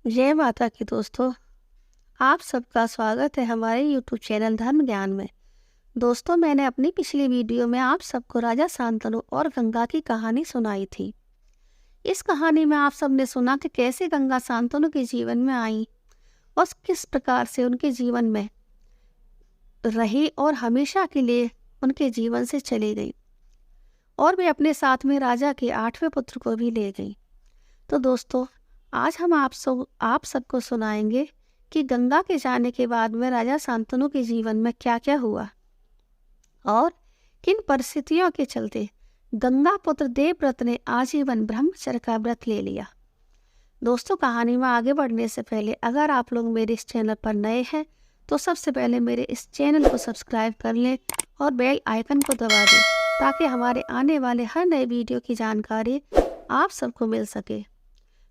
जय माता की दोस्तों, आप सबका स्वागत है हमारे YouTube चैनल धर्म ज्ञान में। दोस्तों, मैंने अपनी पिछली वीडियो में आप सबको राजा शांतनु और गंगा की कहानी सुनाई थी। इस कहानी में आप सबने सुना कि कैसे गंगा शांतनु के जीवन में आई और किस प्रकार से उनके जीवन में रही और हमेशा के लिए उनके जीवन से चली गई और वे अपने साथ में राजा के 8वें पुत्र को भी ले गई। तो दोस्तों, आज हम आप सबको सुनाएंगे कि गंगा के जाने के बाद में राजा शांतनु के जीवन में क्या क्या हुआ और किन परिस्थितियों के चलते गंगा पुत्र देवव्रत ने आजीवन ब्रह्मचर्य का व्रत ले लिया। दोस्तों, कहानी में आगे बढ़ने से पहले अगर आप लोग मेरे इस चैनल पर नए हैं तो सबसे पहले मेरे इस चैनल को सब्सक्राइब कर लें और बेल आइकन को दबा दें ताकि हमारे आने वाले हर नए वीडियो की जानकारी आप सबको मिल सके।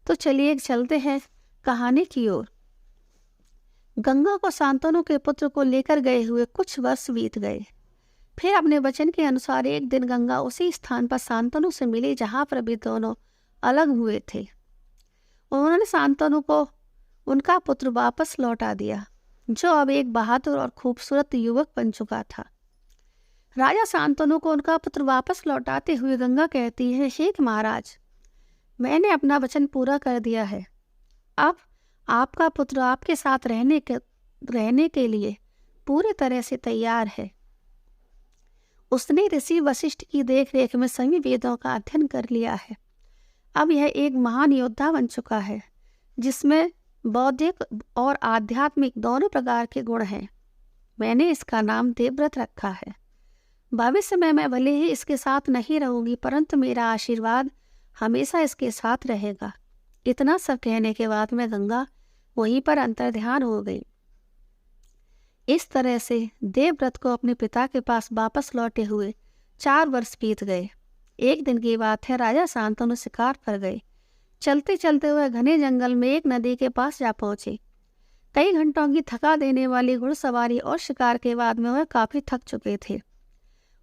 तो चलिए चलते हैं कहानी की ओर। गंगा को शांतनु के पुत्र को लेकर गए हुए कुछ वर्ष बीत गए। फिर अपने वचन के अनुसार एक दिन गंगा उसी स्थान पर शांतनु से मिली जहां पर वे दोनों अलग हुए थे। उन्होंने शांतनु को उनका पुत्र वापस लौटा दिया, जो अब एक बहादुर और खूबसूरत युवक बन चुका था। राजा शांतनु को उनका पुत्र वापस लौटाते हुए गंगा कहती है, हे महाराज, मैंने अपना वचन पूरा कर दिया है। अब आपका पुत्र आपके साथ रहने के लिए पूरी तरह से तैयार है। उसने ऋषि वशिष्ठ की देखरेख में सभी वेदों का अध्ययन कर लिया है। अब यह एक महान योद्धा बन चुका है जिसमें बौद्धिक और आध्यात्मिक दोनों प्रकार के गुण हैं। मैंने इसका नाम देवव्रत रखा है। भविष्य में मैं भले ही इसके साथ नहीं रहूंगी, परंतु मेरा आशीर्वाद हमेशा इसके साथ रहेगा। इतना सब कहने के बाद में गंगा वहीं पर अंतर्ध्यान हो गई। इस तरह से देवव्रत को अपने पिता के पास वापस लौटे हुए 4 वर्ष बीत गए। एक दिन की बात है, राजा शांतनु शिकार पर गए। चलते चलते हुए घने जंगल में एक नदी के पास जा पहुंचे। कई घंटों की थका देने वाली घुड़सवारी और शिकार के बाद में वह काफी थक चुके थे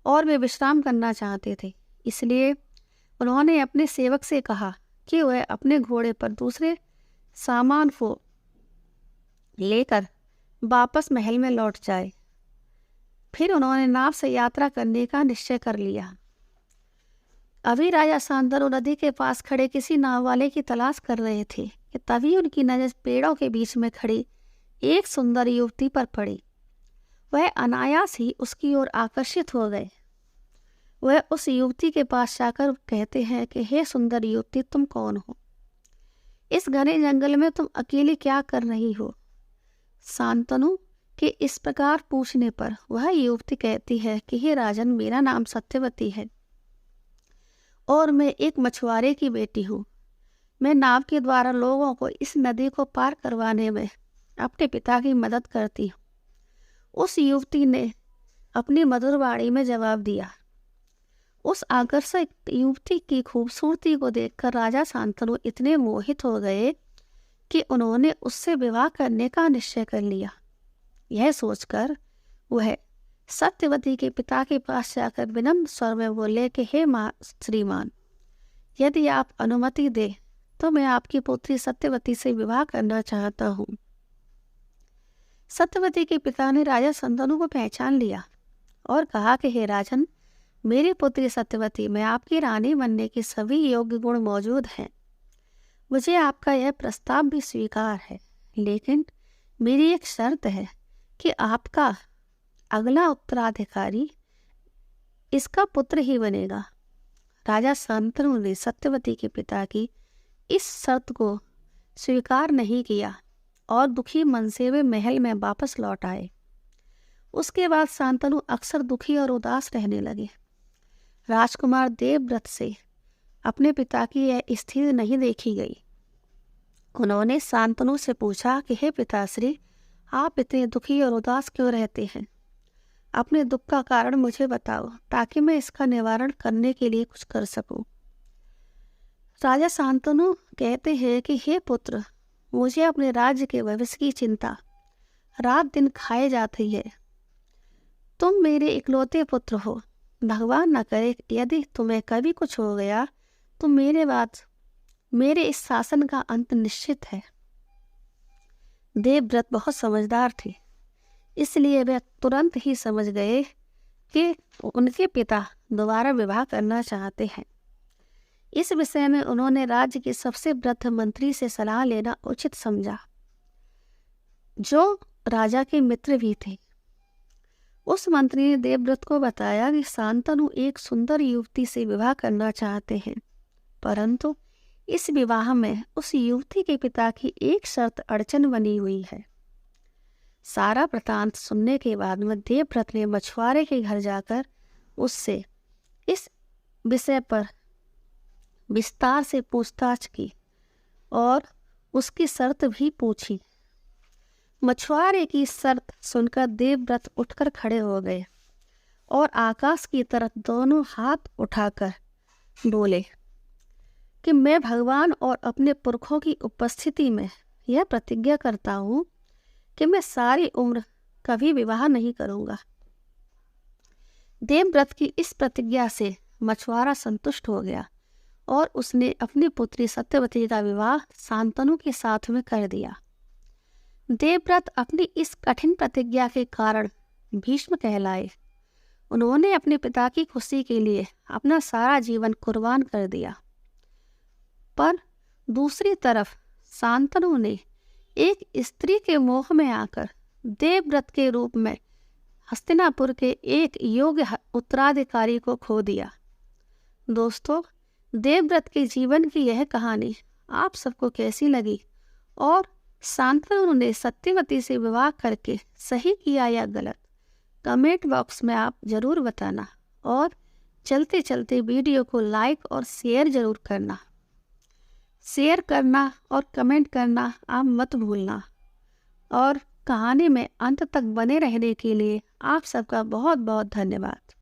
और वे विश्राम करना चाहते थे। इसलिए उन्होंने अपने सेवक से कहा कि वह अपने घोड़े पर दूसरे सामान को लेकर वापस महल में लौट जाए। फिर उन्होंने नाव से यात्रा करने का निश्चय कर लिया। अभी राजा शांतनु नदी के पास खड़े किसी नाव वाले की तलाश कर रहे थे कि तभी उनकी नजर पेड़ों के बीच में खड़ी एक सुंदर युवती पर पड़ी। वह अनायास ही उसकी ओर आकर्षित हो गए। वह उस युवती के पास जाकर कहते हैं कि हे सुंदर युवती, तुम कौन हो? इस घने जंगल में तुम अकेली क्या कर रही हो? शांतनु के इस प्रकार पूछने पर वह युवती कहती है कि हे राजन, मेरा नाम सत्यवती है और मैं एक मछुआरे की बेटी हूँ। मैं नाव के द्वारा लोगों को इस नदी को पार करवाने में अपने पिता की मदद करती हूँ। उस युवती ने अपनी मधुर वाणी में जवाब दिया। उस आकर्षक युवती की खूबसूरती को देखकर राजा शांतनु इतने मोहित हो गए कि उन्होंने उससे विवाह करने का निश्चय कर लिया। यह सोचकर वह सत्यवती के पिता के पास जाकर विनम्र स्वर में बोले कि हे श्रीमान, यदि आप अनुमति दें तो मैं आपकी पुत्री सत्यवती से विवाह करना चाहता हूँ। सत्यवती के पिता ने राजा शांतनु को पहचान लिया और कहा कि हे राजन, मेरी पुत्री सत्यवती में आपकी रानी बनने के सभी योग्य गुण मौजूद हैं। मुझे आपका यह प्रस्ताव भी स्वीकार है, लेकिन मेरी एक शर्त है कि आपका अगला उत्तराधिकारी इसका पुत्र ही बनेगा। राजा शांतनु ने सत्यवती के पिता की इस शर्त को स्वीकार नहीं किया और दुखी मन से वे महल में वापस लौट आए। उसके बाद शांतनु अक्सर दुखी और उदास रहने लगे। राजकुमार देवव्रत से अपने पिता की यह स्थिति नहीं देखी गई। उन्होंने शांतनु से पूछा कि हे पिताश्री, आप इतने दुखी और उदास क्यों रहते हैं? अपने दुख का कारण मुझे बताओ ताकि मैं इसका निवारण करने के लिए कुछ कर सकूं। राजा शांतनु कहते हैं कि हे पुत्र, मुझे अपने राज्य के भविष्य की चिंता रात दिन खाए जाती है। तुम मेरे इकलौते पुत्र हो। भगवान न करे यदि तुम्हें कभी कुछ हो गया तो मेरे इस शासन का अंत निश्चित है। देवव्रत बहुत समझदार थे, इसलिए वे तुरंत ही समझ गए कि उनके पिता दोबारा विवाह करना चाहते हैं। इस विषय में उन्होंने राज्य के सबसे वृद्ध मंत्री से सलाह लेना उचित समझा, जो राजा के मित्र भी थे। उस मंत्री ने देवव्रत को बताया कि शांतनु एक सुंदर युवती से विवाह करना चाहते हैं, परंतु इस विवाह में उस युवती के पिता की एक शर्त अड़चन बनी हुई है। सारा वृतांत सुनने के बाद में देवव्रत ने मछुआरे के घर जाकर उससे इस विषय पर विस्तार से पूछताछ की और उसकी शर्त भी पूछी। मछुआरे की शर्त सुनकर देवव्रत उठकर खड़े हो गए और आकाश की तरफ दोनों हाथ उठाकर बोले कि मैं भगवान और अपने पुरखों की उपस्थिति में यह प्रतिज्ञा करता हूँ कि मैं सारी उम्र कभी विवाह नहीं करूँगा। देवव्रत की इस प्रतिज्ञा से मछुआरा संतुष्ट हो गया और उसने अपनी पुत्री सत्यवती का विवाह शांतनु के साथ में कर दिया। देवव्रत अपनी इस कठिन प्रतिज्ञा के कारण भीष्म कहलाए। उन्होंने अपने पिता की खुशी के लिए अपना सारा जीवन कुर्बान कर दिया। पर दूसरी तरफ शांतनु ने एक स्त्री के मोह में आकर देवव्रत के रूप में हस्तिनापुर के एक योग्य उत्तराधिकारी को खो दिया। दोस्तों, देवव्रत के जीवन की यह कहानी आप सबको कैसी लगी और शांतनु ने सत्यवती से विवाह करके सही किया या गलत, कमेंट बॉक्स में आप ज़रूर बताना और चलते चलते वीडियो को लाइक और शेयर ज़रूर करना। शेयर करना और कमेंट करना आप मत भूलना और कहानी में अंत तक बने रहने के लिए आप सबका बहुत बहुत धन्यवाद।